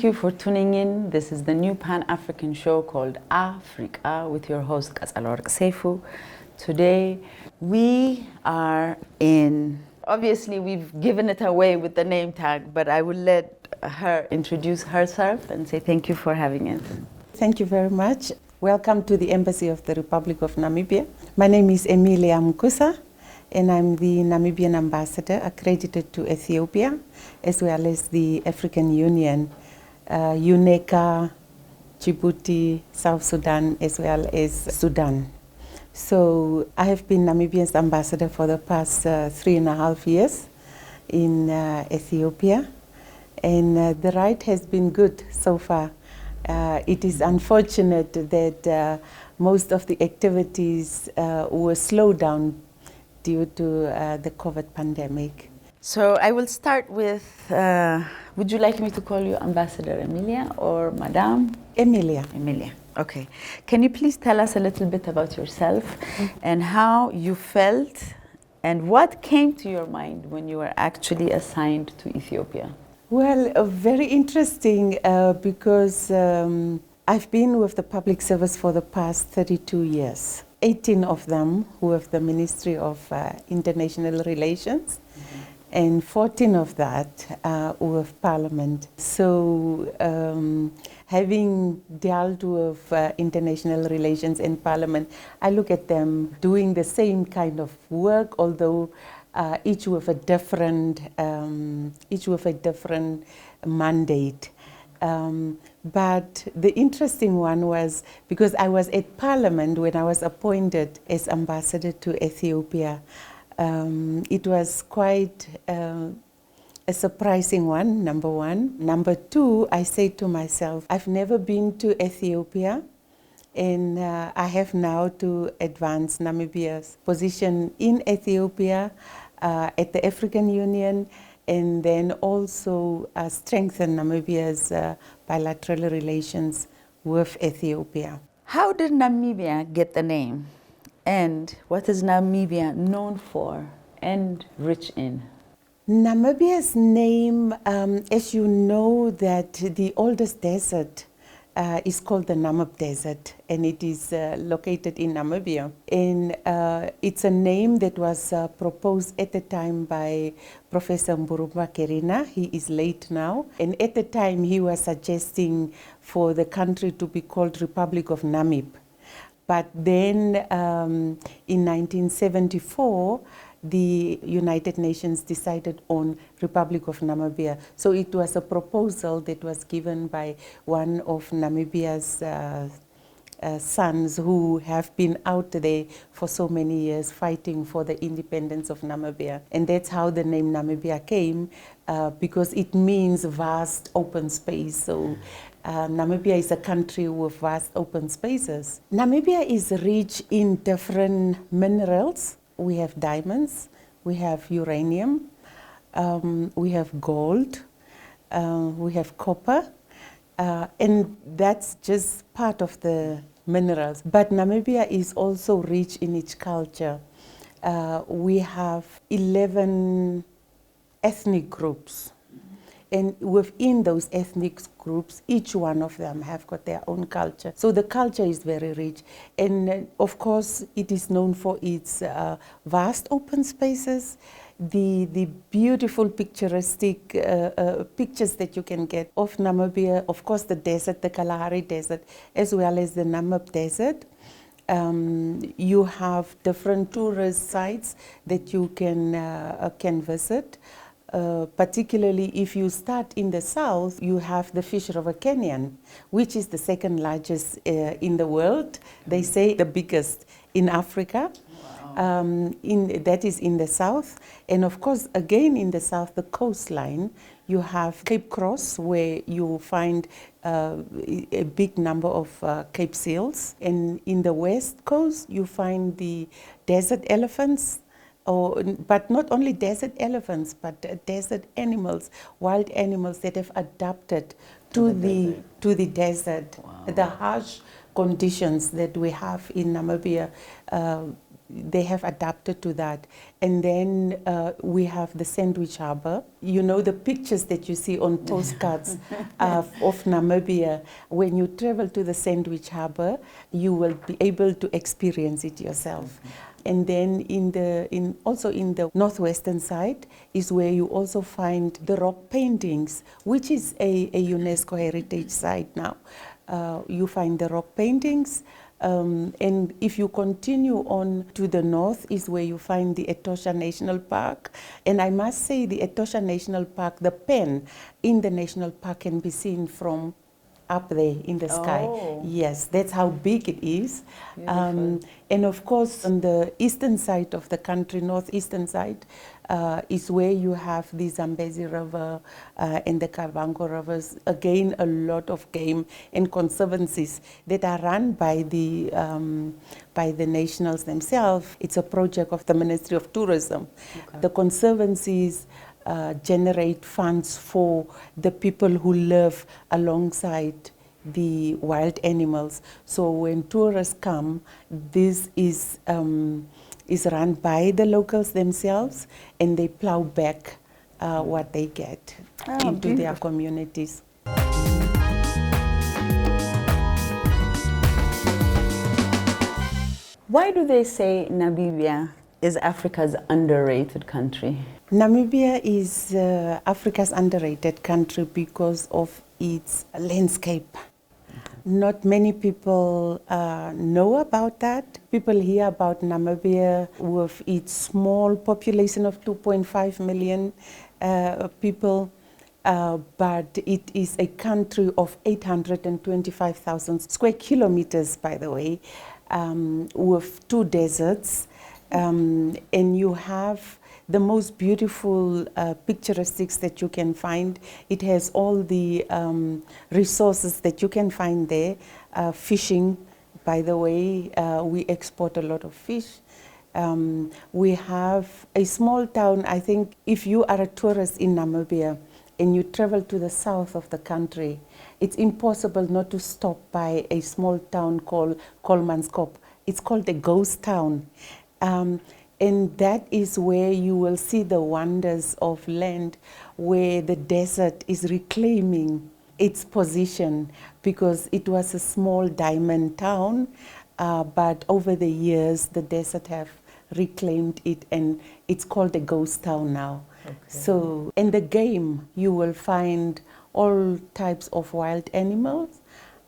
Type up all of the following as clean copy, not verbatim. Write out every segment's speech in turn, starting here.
Thank you for tuning in. This is the new Pan-African show called Afreeqa with your host Katsalork Seifu. Today we are in, obviously we've given it away with the name tag, but I will let her introduce herself and say thank you for having it. Thank you very much. Welcome to the Embassy of the Republic of Namibia. My name is Emilia Mkusa, and I'm the Namibian ambassador accredited to Ethiopia, as well as the African Union, UNECA, Djibouti, South Sudan, as well as Sudan. So I have been Namibia's ambassador for the past 3.5 years in Ethiopia, and the ride has been good so far. It is unfortunate that most of the activities were slowed down due to the COVID pandemic. So I will start with, would you like me to call you Ambassador Emilia or Madame? Emilia. Emilia, okay. Can you please tell us a little bit about yourself and how you felt and what came to your mind when you were actually assigned to Ethiopia? Well, very interesting because I've been with the public service for the past 32 years. 18 of them with the Ministry of International Relations, and 14 of that with Parliament. So having dealt with international relations and Parliament, I look at them doing the same kind of work, although each with a different mandate. But the interesting one was because I was at Parliament when I was appointed as ambassador to Ethiopia. It was quite a surprising one, number one. Number two, I said to myself, I've never been to Ethiopia, and I have now to advance Namibia's position in Ethiopia at the African Union, and then also strengthen Namibia's bilateral relations with Ethiopia. How did Namibia get the name? And what is Namibia known for and rich in? Namibia's name, as you know, that the oldest desert is called the Namib Desert, and it is located in Namibia. And it's a name that was proposed at the time by Professor Mburumba Kerina. He is late now. And at the time, he was suggesting for the country to be called Republic of Namib. But then in 1974, the United Nations decided on Republic of Namibia. So it was a proposal that was given by one of Namibia's sons who have been out there for so many years fighting for the independence of Namibia. And that's how the name Namibia came, because it means vast open space. So Namibia is a country with vast open spaces. Namibia is rich in different minerals. We have diamonds, we have uranium, we have gold, we have copper, and that's just part of the minerals. But Namibia is also rich in its culture. We have 11 ethnic groups. And within those ethnic groups, each one of them have got their own culture. So the culture is very rich. And of course, it is known for its vast open spaces, the beautiful picturesque pictures that you can get of Namibia, of course the desert, the Kalahari Desert, as well as the Namib Desert. You have different tourist sites that you can visit. Particularly if you start in the south, you have the Fish River Canyon, which is the second largest in the world. They say the biggest in Africa. Wow. That is in the south. And of course, again in the south, the coastline, you have Cape Cross, where you find a big number of Cape seals. And in the west coast, you find the desert elephants. But not only desert elephants, but desert animals, wild animals that have adapted to the desert. Wow. The harsh conditions that we have in Namibia, they have adapted to that. And then we have the Sandwich Harbor. You know, the pictures that you see on postcards of Namibia, when you travel to the Sandwich Harbor, you will be able to experience it yourself. And then also in the northwestern side is where you also find the rock paintings, which is a UNESCO heritage site now. You find the rock paintings, and if you continue on to the north is where you find the Etosha National Park. And I must say the Etosha National Park, the pen in the national park can be seen from up there in the sky. Yes, that's how big it is. And of course, on the eastern side of the country, northeastern side, is where you have the Zambezi River and the Kavango rivers. Again, a lot of game and conservancies that are run by the nationals themselves. It's a project of the Ministry of Tourism. Okay. The conservancies generate funds for the people who live alongside the wild animals. So when tourists come, this is run by the locals themselves, and they plow back what they get into their communities. Why do they say Namibia is Africa's underrated country? Namibia is Africa's underrated country because of its landscape. Not many people know about that. People hear about Namibia with its small population of 2.5 million people, but it is a country of 825,000 square kilometers, by the way, with 2 deserts, and you have the most beautiful picturesques that you can find. It has all the resources that you can find there. Fishing, by the way, we export a lot of fish. We have a small town. I think if you are a tourist in Namibia and you travel to the south of the country, it's impossible not to stop by a small town called Kolmanskop. It's called a ghost town. And that is where you will see the wonders of land, where the desert is reclaiming its position, because it was a small diamond town, but over the years the desert have reclaimed it, and it's called a ghost town now. Okay. So in the game you will find all types of wild animals,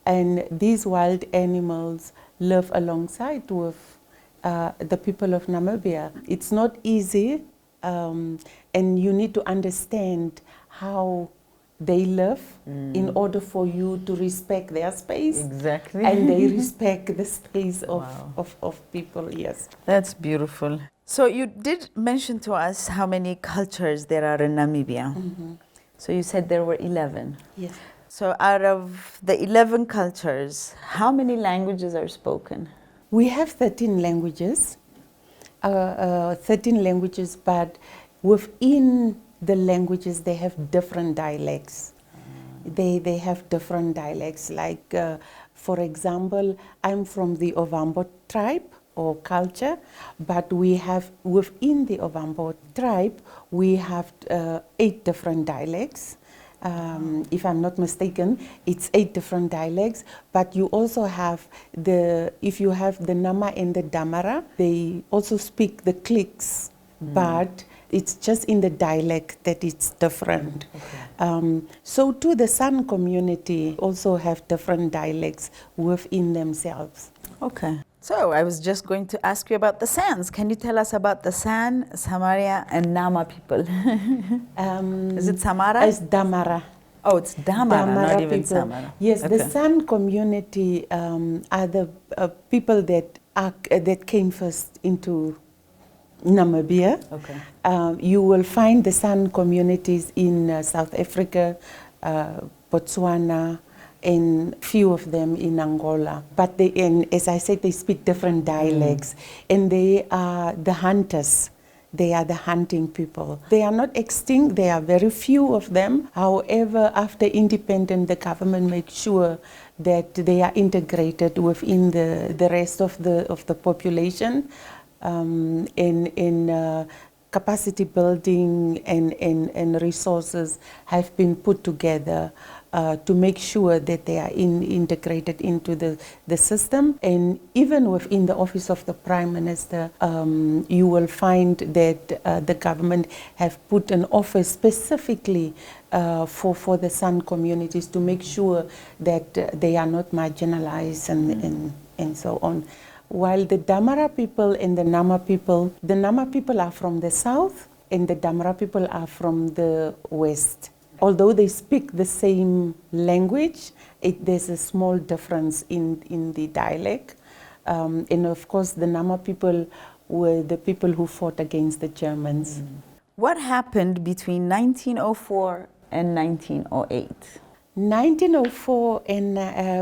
and these wild animals live alongside with the people of Namibia. It's not easy, and you need to understand how they live in order for you to respect their space. Exactly. And they respect the space of people, yes. That's beautiful. So you did mention to us how many cultures there are in Namibia. Mm-hmm. So you said there were 11. Yes. So out of the 11 cultures, how many languages are spoken? We have 13 languages, but within the languages they have different dialects. They have different dialects. Like, for example, I'm from the Ovambo tribe or culture, but we have within the Ovambo tribe we have 8 different dialects. If I'm not mistaken, it's 8 different dialects, but you also have if you have the Nama and the Damara, they also speak the clicks, but it's just in the dialect that it's different. Okay. So too, the San community also have different dialects within themselves. Okay. So I was just going to ask you about the Sans. Can you tell us about the San, Samaria, and Nama people? Is it Samara? It's Damara. Oh, it's Damara, not even people. Samara. Yes, okay. The San community are the people that came first into Namibia. Okay. You will find the San communities in South Africa, Botswana, and few of them in Angola. But as I said, they speak different dialects, and they are the hunters. They are the hunting people. They are not extinct. There are very few of them. However, after independence, the government made sure that they are integrated within the rest of the population. in capacity building and resources have been put together to make sure that they are integrated into the system. And even within the office of the Prime Minister, you will find that the government have put an office specifically for the San communities to make sure that they are not marginalized and so on. While the Damara people and the Nama people are from the south and the Damara people are from the west. Although they speak the same language, there's a small difference in the dialect. And of course, the Nama people were the people who fought against the Germans. What happened between 1904 and 1908? 1904 and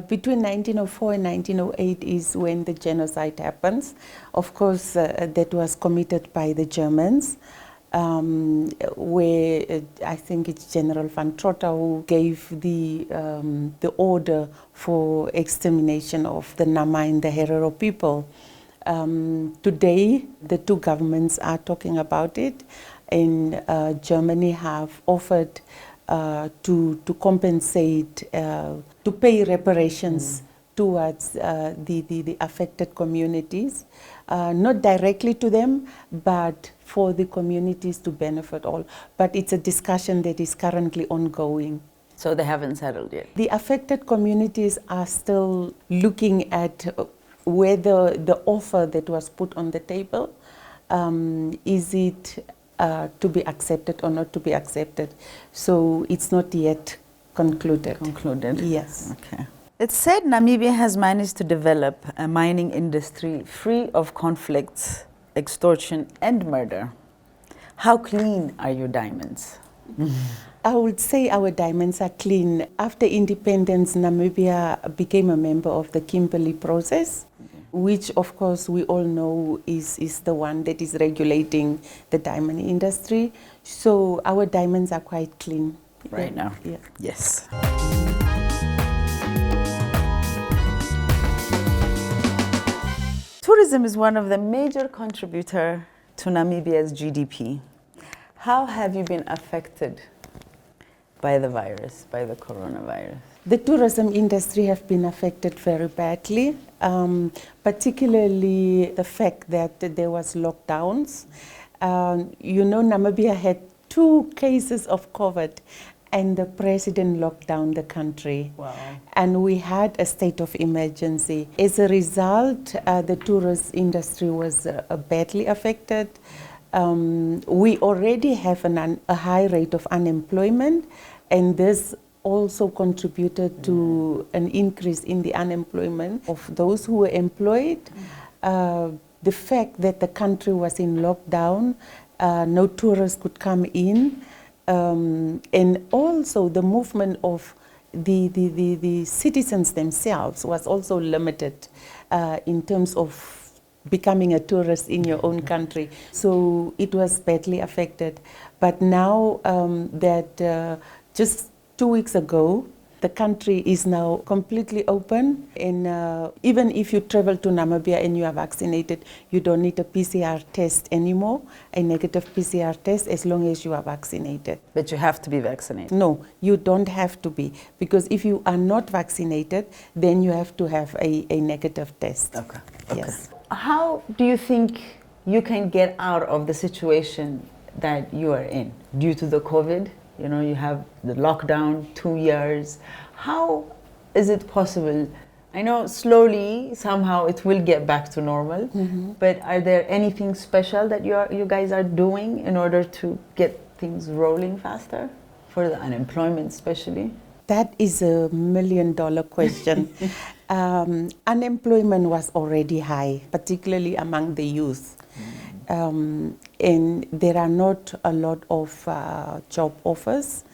between 1904 and 1908 is when the genocide happens. Of course, that was committed by the Germans, where I think it's General van Trotta who gave the order for extermination of the Nama and the Herero people. Today, the two governments are talking about it, and Germany have offered to compensate, to pay reparations towards the affected communities, not directly to them, but for the communities to benefit all. But it's a discussion that is currently ongoing. So they haven't settled yet? The affected communities are still looking at whether the offer that was put on the table, is it to be accepted or not to be accepted. So it's not yet concluded. Concluded? Yes. Okay. It's said Namibia has managed to develop a mining industry free of conflicts, extortion and murder. How clean are your diamonds? I would say our diamonds are clean. After independence, Namibia became a member of the Kimberley process, which of course we all know is the one that is regulating the diamond industry. So our diamonds are quite clean. Right now? Yeah. Yes. Tourism is one of the major contributors to Namibia's GDP. How have you been affected by the virus, by the coronavirus? The tourism industry have been affected very badly, particularly the fact that there was lockdowns. You know, Namibia had 2 cases of COVID and the president locked down the country. Wow. And we had a state of emergency. As a result, the tourist industry was badly affected. We already have a high rate of unemployment, and this also contributed to an increase in the unemployment of those who were employed. The fact that the country was in lockdown, no tourists could come in, and also the movement of the citizens themselves was also limited in terms of becoming a tourist in your own country. So it was badly affected. But now that just 2 weeks ago, the country is now completely open, and even if you travel to Namibia and you are vaccinated, you don't need a PCR test anymore, a negative PCR test, as long as you are vaccinated. But you have to be vaccinated? No, you don't have to be, because if you are not vaccinated, then you have to have a negative test. Okay. Yes. How do you think you can get out of the situation that you are in due to the COVID? You know, you have the lockdown, 2 years. How is it possible? I know slowly, somehow it will get back to normal, but are there anything special that you guys are doing in order to get things rolling faster? For the unemployment especially? That is a $1 million question. Unemployment was already high, particularly among the youth. And there are not a lot of job offers.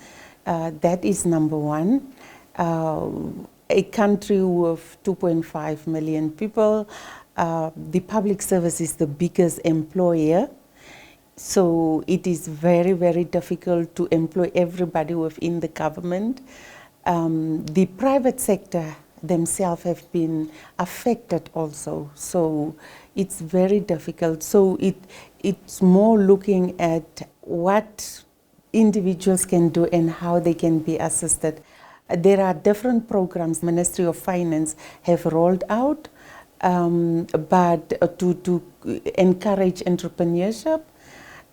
That is number one. A country with 2.5 million people, the public service is the biggest employer. So it is very, very difficult to employ everybody within the government. The private sector themselves have been affected also. So It's very difficult. So it's more looking at what individuals can do and how they can be assisted. There are different programs Ministry of Finance have rolled out, but to encourage entrepreneurship.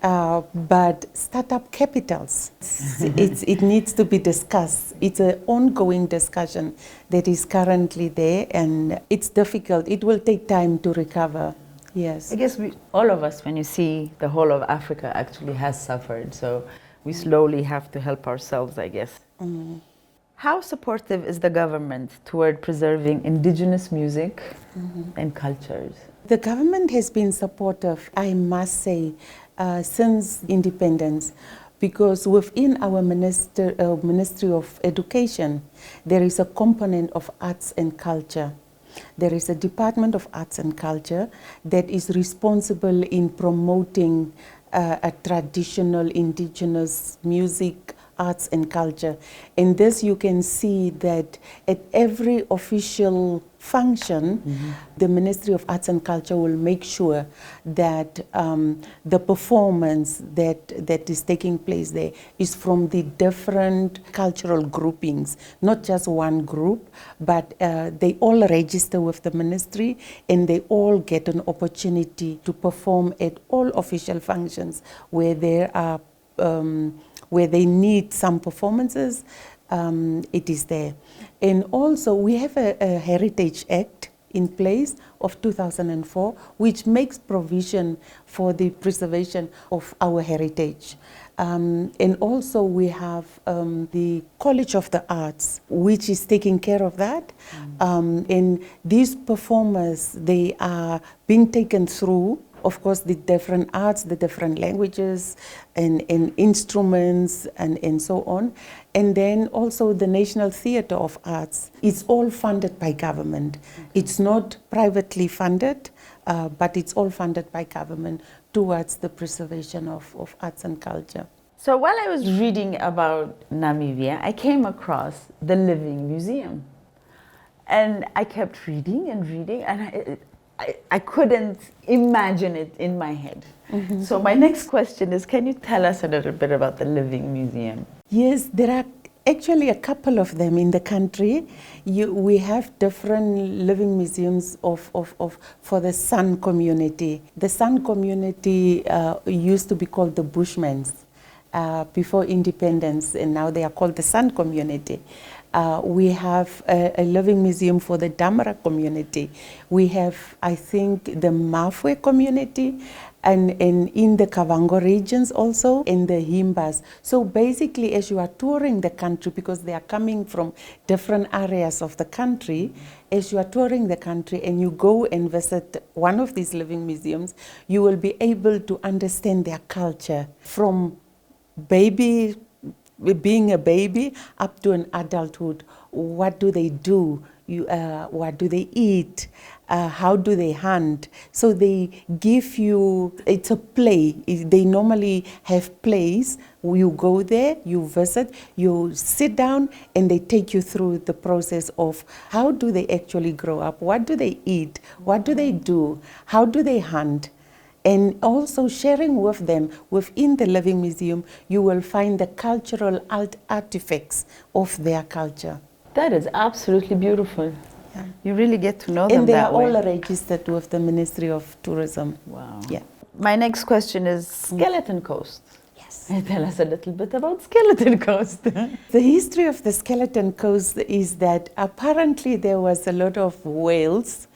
But startup capitals, it needs to be discussed. It's an ongoing discussion that is currently there, and it's difficult. It will take time to recover. Yes. I guess all of us, when you see the whole of Africa actually has suffered, so we slowly have to help ourselves, I guess. Mm. How supportive is the government toward preserving indigenous music and cultures? The government has been supportive, I must say, since independence, because within our Ministry of Education, there is a component of arts and culture. There is a Department of Arts and Culture that is responsible in promoting a traditional indigenous music, arts and culture. And this you can see that at every official function, the Ministry of Arts and Culture will make sure that the performance that is taking place there is from the different cultural groupings, not just one group, but they all register with the ministry and they all get an opportunity to perform at all official functions where there are where they need some performances, it is there. And also we have a Heritage Act in place of 2004, which makes provision for the preservation of our heritage. And also we have the College of the Arts, which is taking care of that. And these performers, they are being taken through, of course, the different arts, the different languages and instruments and so on. And then also the National Theatre of Arts. It's all funded by government. It's not privately funded, but it's all funded by government towards the preservation of arts and culture. So while I was reading about Namibia, I came across the Living Museum. And I kept reading and reading, and I couldn't imagine it in my head. So my next question is, can you tell us a little bit about the Living Museum? Yes, there are actually a couple of them in the country. We have different living museums for the San community. The San community used to be called the Bushmans before independence, and now they are called the San community. We have a living museum for the Damara community. We have, I think, the Mafwe community, and in the Kavango regions also, and the Himbas. So basically, as you are touring the country, because they are coming from different areas of the country, as you are touring the country and you go and visit one of these living museums, you will be able to understand their culture from being a baby up to an adulthood. What do they do? What do they eat? How do they hunt? So they give you, it's a play. They normally have plays. You go there, you visit, you sit down, and they take you through the process of how do they actually grow up? What do they eat? What do they do? How do they hunt? And also sharing with them within the Living Museum, you will find the cultural artifacts of their culture. That is absolutely beautiful. Yeah. You really get to know them and they that are way. all registered with the Ministry of Tourism. Wow. Yeah. My next question is Skeleton Coast. Yes. Tell us a little bit about Skeleton Coast. The history of the Skeleton Coast is that apparently there was a lot of whales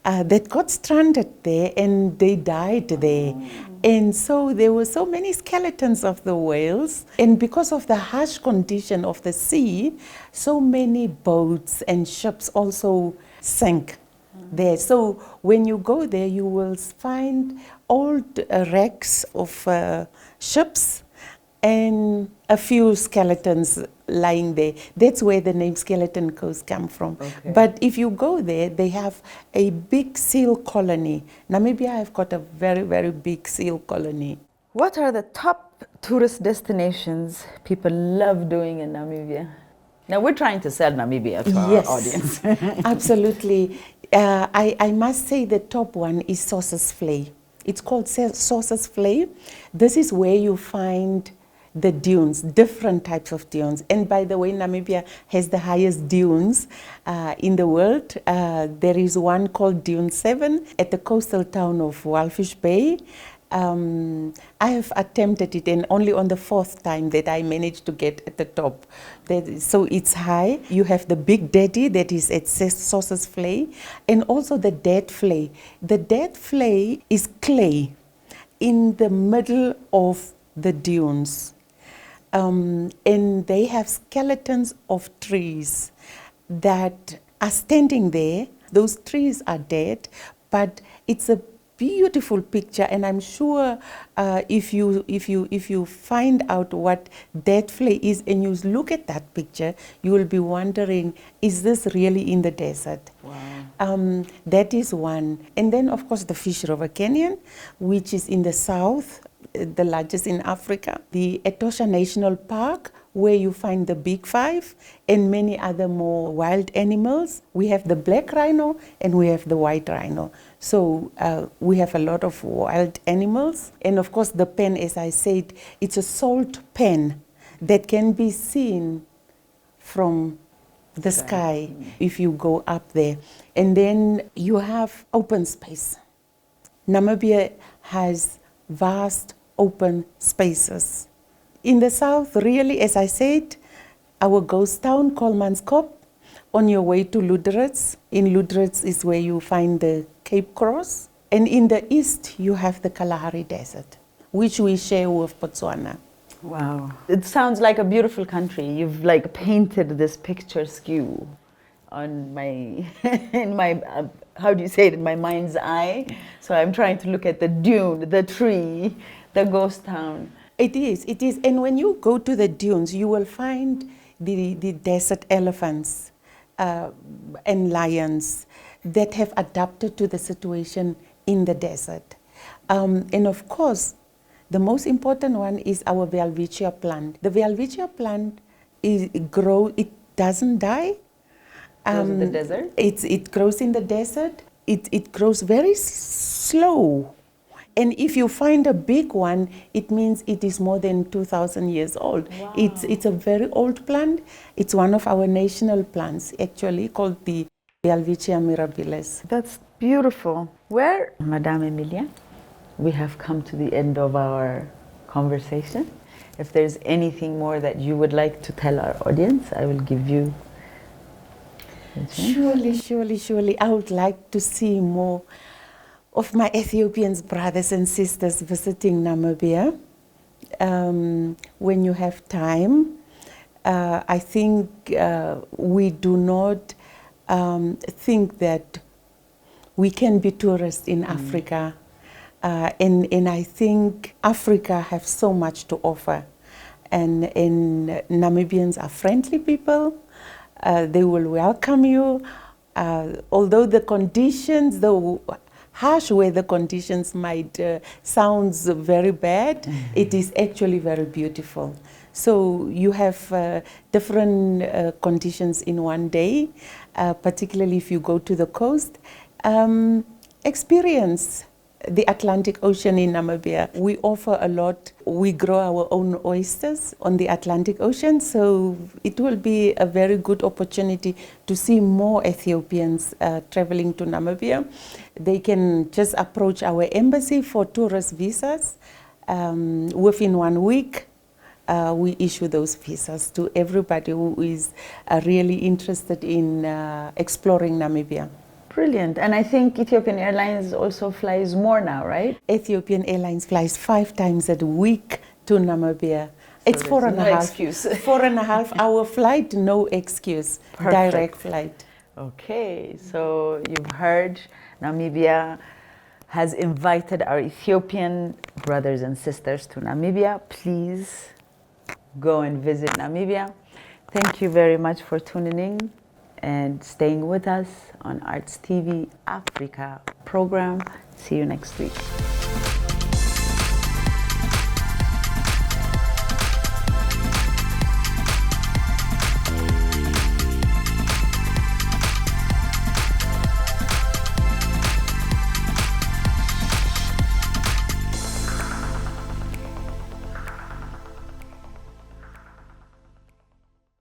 that got stranded there and they died there. And so there were so many skeletons of the whales. And because of the harsh condition of the sea, so many boats and ships also sank there. So when you go there, you will find old wrecks of ships and a few skeletons lying there. That's where the name Skeleton Coast comes from. Okay. But if you go there, they have a big seal colony. Namibia have got a very, very big seal colony. What are the top tourist destinations people love doing in Namibia? Now we're trying to sell Namibia to our audience. Absolutely. I must say the top one is Sources Flay. It's called Sources Flay. This is where you find the dunes, different types of dunes. And by the way, Namibia has the highest dunes in the world. There is one called Dune 7 at the coastal town of Walfish Bay. I have attempted it, and only on the fourth time that I managed to get at the top. So it's high. You have the Big Daddy that is at Sources Flay, and also the Dead Flay. The Dead Flay is clay in the middle of the dunes. And they have skeletons of trees that are standing there. Those trees are dead, but it's a beautiful picture, and I'm sure if you find out what Dead Flay is and you look at that picture, you will be wondering, is this really in the desert? Wow. That is one. And then of course the Fish River Canyon, which is in the south, the largest in Africa. The Etosha National Park, where you find the big five and many other more wild animals. We have the black rhino and we have the white rhino. So we have a lot of wild animals. And of course the pen, as I said, it's a salt pen that can be seen from the sky if you go up there. And then you have open space. Namibia has vast open spaces. In the south, really, as I said, our ghost town, Kolmanskop, on your way to Lüderitz. In Lüderitz is where you find the Cape Cross. And in the east, you have the Kalahari Desert, which we share with Botswana. Wow. It sounds like a beautiful country. You've like painted this picture skew on my, in my, how do you say it, in my mind's eye. So I'm trying to look at the dune, the tree, the ghost town. It is. And when you go to the dunes, you will find the desert elephants and lions that have adapted to the situation in the desert. And of course, the most important one is our Welwitschia plant. The Welwitschia plant it doesn't die. Grows in the desert? It grows in the desert. It grows very slow. And if you find a big one, it means it is more than 2,000 years old. Wow. It's a very old plant. It's one of our national plants, actually, called the Welwitschia mirabilis. That's beautiful. Where, Madame Emilia, we have come to the end of our conversation. If there's anything more that you would like to tell our audience, I will give you. Surely. I would like to see more of my Ethiopian brothers and sisters visiting Namibia. When you have time, I think we do not think that we can be tourists in Africa. And I think Africa has so much to offer. And Namibians are friendly people. They will welcome you. Although the conditions, the harsh weather conditions might sound very bad, it is actually very beautiful. So you have different conditions in one day, particularly if you go to the coast. Experience the Atlantic Ocean in Namibia. We offer a lot. We grow our own oysters on the Atlantic Ocean, so it will be a very good opportunity to see more Ethiopians traveling to Namibia. They can just approach our embassy for tourist visas. Within 1 week, we issue those visas to everybody who is really interested in exploring Namibia. Brilliant. And I think Ethiopian Airlines also flies more now, right? Ethiopian Airlines flies 5 times a week to Namibia. So it's 4.5 hour flight, no excuse. Perfect. Direct flight. Okay, so you've heard Namibia has invited our Ethiopian brothers and sisters to Namibia. Please go and visit Namibia. Thank you very much for tuning in and staying with us on Arts TV Africa program. See you next week.